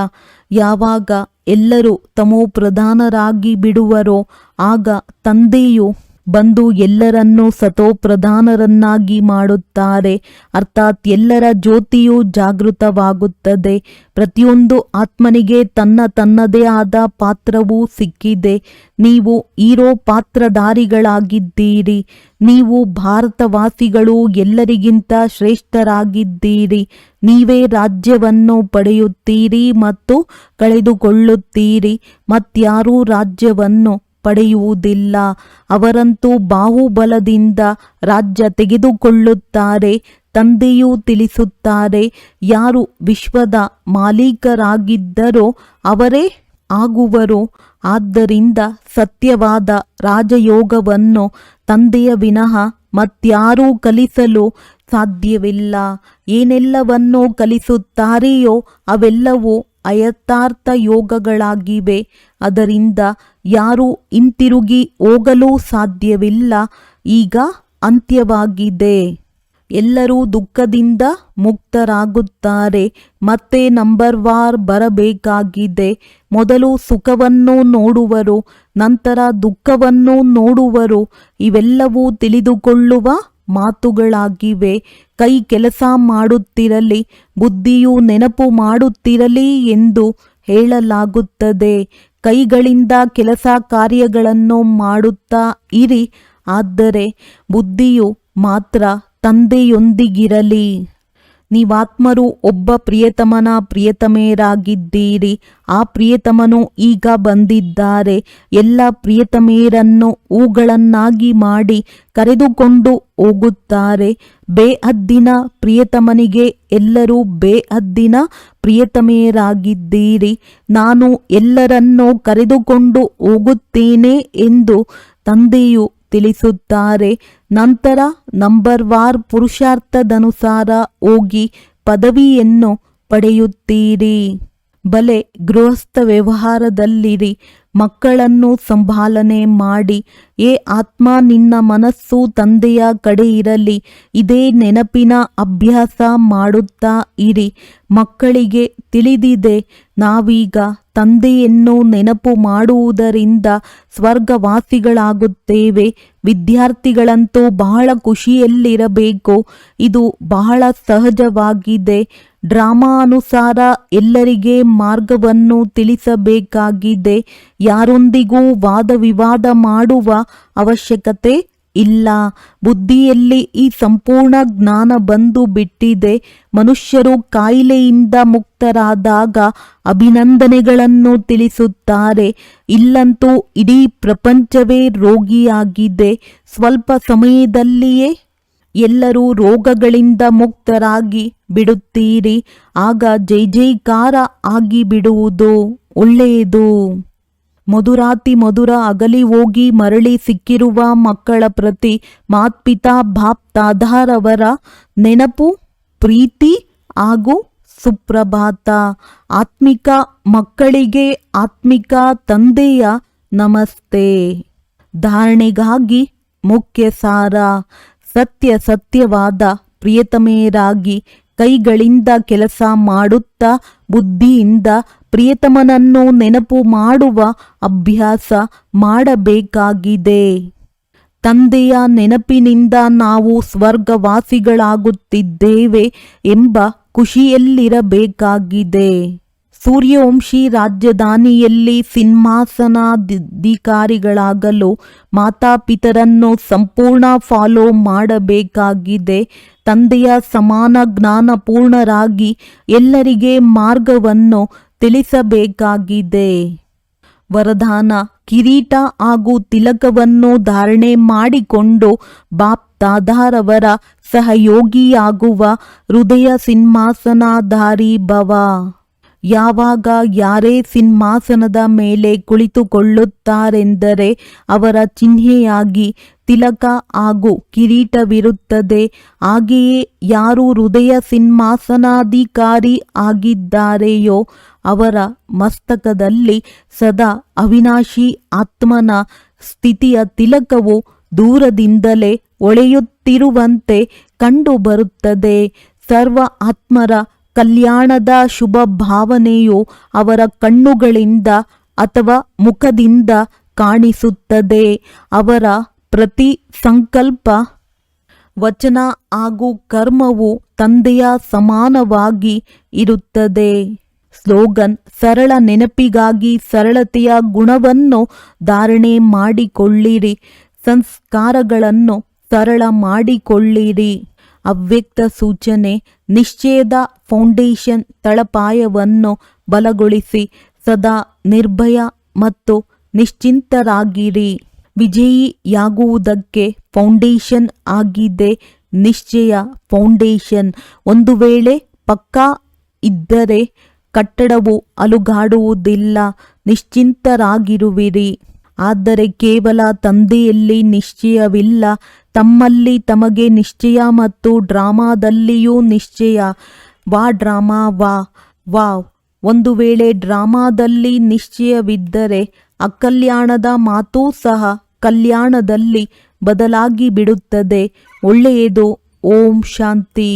ಯಾವಾಗ ಎಲ್ಲರೂ ತಮೋ ಪ್ರಧಾನರಾಗಿ ಬಿಡುವರೋ ಆಗ ತಂದೆಯು ಬಂದು ಎಲ್ಲರನ್ನೂ ಸತೋಪ್ರಧಾನರನ್ನಾಗಿ ಮಾಡುತ್ತಾರೆ. ಅರ್ಥಾತ್ ಎಲ್ಲರ ಜ್ಯೋತಿಯು ಜಾಗೃತವಾಗುತ್ತದೆ. ಪ್ರತಿಯೊಂದು ಆತ್ಮನಿಗೆ ತನ್ನದೇ ಆದ ಪಾತ್ರವೂ ಸಿಕ್ಕಿದೆ. ನೀವು ಹೀರೋ ಪಾತ್ರಧಾರಿಗಳಾಗಿದ್ದೀರಿ. ನೀವು ಭಾರತವಾಸಿಗಳು ಎಲ್ಲರಿಗಿಂತ ಶ್ರೇಷ್ಠರಾಗಿದ್ದೀರಿ. ನೀವೇ ರಾಜ್ಯವನ್ನು ಪಡೆಯುತ್ತೀರಿ ಮತ್ತು ಕಳೆದುಕೊಳ್ಳುತ್ತೀರಿ. ಮತ್ಯಾರೂ ರಾಜ್ಯವನ್ನು ಪಡೆಯುವುದಿಲ್ಲ. ಅವರಂತೂ ಬಾಹುಬಲದಿಂದ ರಾಜ್ಯ ತೆಗೆದುಕೊಳ್ಳುತ್ತಾರೆ. ತಂದೆಯೂ ತಿಳಿಸುತ್ತಾರೆ, ಯಾರು ವಿಶ್ವದ ಮಾಲೀಕರಾಗಿದ್ದರೋ ಅವರೇ ಆಗುವರು. ಆದ್ದರಿಂದ ಸತ್ಯವಾದ ರಾಜಯೋಗವನ್ನು ತಂದೆಯ ವಿನಃ ಮತ್ಯಾರೂ ಕಲಿಸಲು ಸಾಧ್ಯವಿಲ್ಲ. ಏನೆಲ್ಲವನ್ನೂ ಕಲಿಸುತ್ತಾರೆಯೋ ಅವೆಲ್ಲವೂ ಅಯಥಾರ್ಥ ಯೋಗಗಳಾಗಿವೆ. ಅದರಿಂದ ಯಾರೂ ಹಿಂತಿರುಗಿ ಹೋಗಲು ಸಾಧ್ಯವಿಲ್ಲ. ಈಗ ಅಂತ್ಯವಾಗಿದೆ. ಎಲ್ಲರೂ ದುಃಖದಿಂದ ಮುಕ್ತರಾಗುತ್ತಾರೆ. ಮತ್ತೆ ನಂಬರ್ ವಾರ್ ಬರಬೇಕಾಗಿದೆ. ಮೊದಲು ಸುಖವನ್ನು ನೋಡುವರು, ನಂತರ ದುಃಖವನ್ನು ನೋಡುವರು. ಇವೆಲ್ಲವೂ ತಿಳಿದುಕೊಳ್ಳುವ ಮಾತುಗಳಾಗಿವೆ. ಕೈ ಕೆಲಸ ಮಾಡುತ್ತಿರಲಿ, ಬುದ್ಧಿಯು ನೆನಪು ಮಾಡುತ್ತಿರಲಿ ಎಂದು ಹೇಳಲಾಗುತ್ತದೆ. ಕೈಗಳಿಂದ ಕೆಲಸ ಕಾರ್ಯಗಳನ್ನು ಮಾಡುತ್ತಾ ಇರಿ, ಆದರೆ ಬುದ್ಧಿಯು ಮಾತ್ರ ತಂದೆಯೊಂದಿಗಿರಲಿ. ನೀವಾತ್ಮರು ಒಬ್ಬ ಪ್ರಿಯತಮನ ಪ್ರಿಯತಮೆಯರಾಗಿದ್ದೀರಿ. ಆ ಪ್ರಿಯತಮನು ಈಗ ಬಂದಿದ್ದಾರೆ. ಎಲ್ಲ ಪ್ರಿಯತಮೆಯರನ್ನು ಹೂಗಳನ್ನಾಗಿ ಮಾಡಿ ಕರೆದುಕೊಂಡು ಹೋಗುತ್ತಾರೆ. ಬೇಹದ್ದಿನ ಪ್ರಿಯತಮನಿಗೆ ಎಲ್ಲರೂ ಬೇಹದ್ದಿನ ಪ್ರಿಯತಮೆಯರಾಗಿದ್ದೀರಿ. ನಾನು ಎಲ್ಲರನ್ನೂ ಕರೆದುಕೊಂಡು ಹೋಗುತ್ತೇನೆ ಎಂದು ತಂದೆಯು ತಿಳಿಸುತ್ತಾರೆ. ನಂತರ ನಂಬರ್ ವಾರ್ ಪುರುಷಾರ್ಥದನುಸಾರ ಹೋಗಿ ಪದವಿಯನ್ನು ಪಡೆಯುತ್ತೀರಿ. ಬಲೆ ಗೃಹಸ್ಥ ವ್ಯವಹಾರದಲ್ಲಿರಿ. ಮಕ್ಕಳನ್ನು ಸಂಭಾಲನೆ ಮಾಡಿ. ಏ ಆತ್ಮ, ನಿನ್ನ ಮನಸ್ಸು ತಂದೆಯ ಕಡೆ ಇರಲಿ. ಇದೇ ನೆನಪಿನ ಅಭ್ಯಾಸ ಮಾಡುತ್ತಾ ಇರಿ. ಮಕ್ಕಳಿಗೆ ತಿಳಿದಿದೆ, ನಾವೀಗ ತಂದೆಯನ್ನು ನೆನಪು ಮಾಡುವುದರಿಂದ ಸ್ವರ್ಗವಾಸಿಗಳಾಗುತ್ತೇವೆ. ವಿದ್ಯಾರ್ಥಿಗಳಂತೂ ಬಹಳ ಖುಷಿಯಲ್ಲಿರಬೇಕು. ಇದು ಬಹಳ ಸಹಜವಾಗಿದೆ. ಡ್ರಾಮಾ ಅನುಸಾರ ಎಲ್ಲರಿಗೆ ಮಾರ್ಗವನ್ನು ತಿಳಿಸಬೇಕಾಗಿದೆ. ಯಾರೊಂದಿಗೂ ವಾದ ವಿವಾದ ಮಾಡುವ ಅವಶ್ಯಕತೆ ಇಲ್ಲ. ಬುದ್ಧಿಯಲ್ಲಿ ಈ ಸಂಪೂರ್ಣ ಜ್ಞಾನ ಬಂದು ಬಿಟ್ಟಿದೆ. ಮನುಷ್ಯರು ಕಾಯಿಲೆಯಿಂದ ಮುಕ್ತರಾದಾಗ ಅಭಿನಂದನೆಗಳನ್ನು ತಿಳಿಸುತ್ತಾರೆ. ಇಲ್ಲಂತೂ ಇಡೀ ಪ್ರಪಂಚವೇ ರೋಗಿಯಾಗಿದೆ. ಸ್ವಲ್ಪ ಸಮಯದಲ್ಲಿಯೇ ಎಲ್ಲರೂ ರೋಗಗಳಿಂದ ಮುಕ್ತರಾಗಿ ಬಿಡುತ್ತೀರಿ. ಆಗ ಜೈ ಜೈಕಾರ ಆಗಿ ಬಿಡುವುದು ಒಳ್ಳೆಯದು. ಮಧುರಾತಿ ಮಧುರ ಅಗಲಿ ಹೋಗಿ ಮರಳಿ ಸಿಕ್ಕಿರುವ ಮಕ್ಕಳ ಪ್ರತಿ ಮಾತ್ಪಿತಾ ಬಾಪ್ ದಾದಾರವರ ನೆನಪು, ಪ್ರೀತಿ ಹಾಗೂ ಸುಪ್ರಭಾತ. ಆತ್ಮಿಕ ಮಕ್ಕಳಿಗೆ ಆತ್ಮಿಕ ತಂದೆಯ ನಮಸ್ತೆ. ಧಾರಣೆಗಾಗಿ ಮುಖ್ಯ ಸಾರ: ಸತ್ಯವಾದ ಪ್ರಿಯತಮೆಯರಾಗಿ ಕೈಗಳಿಂದ ಕೆಲಸ ಮಾಡುತ್ತಾ ಬುದ್ಧಿಯಿಂದ ಪ್ರಿಯತಮನನ್ನು ನೆನಪು ಮಾಡುವ ಅಭ್ಯಾಸ ಮಾಡಬೇಕಾಗಿದೆ. ತಂದೆಯ ನೆನಪಿನಿಂದ ನಾವು ಸ್ವರ್ಗವಾಸಿಗಳಾಗುತ್ತಿದ್ದೇವೆ ಎಂಬ ಖುಷಿಯಲ್ಲಿರಬೇಕಾಗಿದೆ. ಸೂರ್ಯವಂಶಿ ರಾಜಧಾನಿಯಲ್ಲಿ ಸಿಂಹಾಸನಾಧಿಕಾರಿಗಳಾಗಲು ಮಾತಾಪಿತರನ್ನು ಸಂಪೂರ್ಣ ಫಾಲೋ ಮಾಡಬೇಕಾಗಿದೆ. ತಂದೆಯ ಸಮಾನ ಜ್ಞಾನಪೂರ್ಣರಾಗಿ ಎಲ್ಲರಿಗೆ ಮಾರ್ಗವನ್ನು ತಿಳಿಸಬೇಕಾಗಿದೆ. ವರದಾನ: ಕಿರೀಟ ಹಾಗೂ ತಿಲಕವನ್ನು ಧಾರಣೆ ಮಾಡಿಕೊಂಡು ಬಾಪ್ ದಾದಾರವರ ಸಹಯೋಗಿಯಾಗುವ ಹೃದಯ ಸಿಂಹಾಸನಾಧಾರಿ ಭವ. ಯಾವಾಗ ಯಾರೇ ಸಿಂಹಾಸನದ ಮೇಲೆ ಕುಳಿತುಕೊಳ್ಳುತ್ತಾರೆಂದರೆ ಅವರ ಚಿಹ್ನೆಯಾಗಿ ತಿಲಕ ಹಾಗೂ ಕಿರೀಟವಿರುತ್ತದೆ. ಹಾಗೆಯೇ ಯಾರು ಹೃದಯ ಸಿಂಹಾಸನಾಧಿಕಾರಿ ಆಗಿದ್ದಾರೆಯೋ ಅವರ ಮಸ್ತಕದಲ್ಲಿ ಸದಾ ಅವಿನಾಶಿ ಆತ್ಮನ ಸ್ಥಿತಿಯ ತಿಲಕವು ದೂರದಿಂದಲೇ ಹೊಳೆಯುತ್ತಿರುವಂತೆ ಕಂಡುಬರುತ್ತದೆ. ಸರ್ವ ಆತ್ಮರ ಕಲ್ಯಾಣದ ಶುಭ ಭಾವನೆಯು ಅವರ ಕಣ್ಣುಗಳಿಂದ ಅಥವಾ ಮುಖದಿಂದ ಕಾಣಿಸುತ್ತದೆ. ಅವರ ಪ್ರತಿ ಸಂಕಲ್ಪ, ವಚನ ಹಾಗೂ ಕರ್ಮವು ತಂದೆಯ ಸಮಾನವಾಗಿ ಇರುತ್ತದೆ. ಸ್ಲೋಗನ್: ಸರಳ ನೆನಪಿಗಾಗಿ ಸರಳತೆಯ ಗುಣವನ್ನು ಧಾರಣೆ ಮಾಡಿಕೊಳ್ಳಿರಿ, ಸಂಸ್ಕಾರಗಳನ್ನು ಸರಳ ಮಾಡಿಕೊಳ್ಳಿರಿ. ಅವ್ಯಕ್ತ ಸೂಚನೆ: ನಿಶ್ಚಯದ ಫೌಂಡೇಶನ್ ತಳಪಾಯವನ್ನು ಬಲಗೊಳಿಸಿ ಸದಾ ನಿರ್ಭಯ ಮತ್ತು ನಿಶ್ಚಿಂತರಾಗಿರಿ. ವಿಜಯಿಯಾಗುವುದಕ್ಕೆ ಫೌಂಡೇಶನ್ ಆಗಿದೆ ನಿಶ್ಚಯ. ಫೌಂಡೇಶನ್ ಒಂದು ವೇಳೆ ಪಕ್ಕಾ ಇದ್ದರೆ ಕಟ್ಟಡವು ಅಲುಗಾಡುವುದಿಲ್ಲ. ನಿಶ್ಚಿಂತರಾಗಿರುವಿರಿ. ಆದರೆ ಕೇವಲ ತಂದೆಯಲ್ಲಿ ನಿಶ್ಚಯವಿಲ್ಲ, ತಮ್ಮಲ್ಲಿ ತಮಗೆ ನಿಶ್ಚಯ ಮತ್ತು ಡ್ರಾಮಾದಲ್ಲಿಯೂ ನಿಶ್ಚಯ. ವಾ ಡ್ರಾಮಾ ವಾವ್. ಒಂದು ವೇಳೆ ಡ್ರಾಮಾದಲ್ಲಿ ನಿಶ್ಚಯವಿದ್ದರೆ ಅಕಲ್ಯಾಣದ ಮಾತೂ ಸಹ ಕಲ್ಯಾಣದಲ್ಲಿ ಬದಲಾಗಿ ಬಿಡುತ್ತದೆ. ಒಳ್ಳೆಯದು. ಓಂ ಶಾಂತಿ.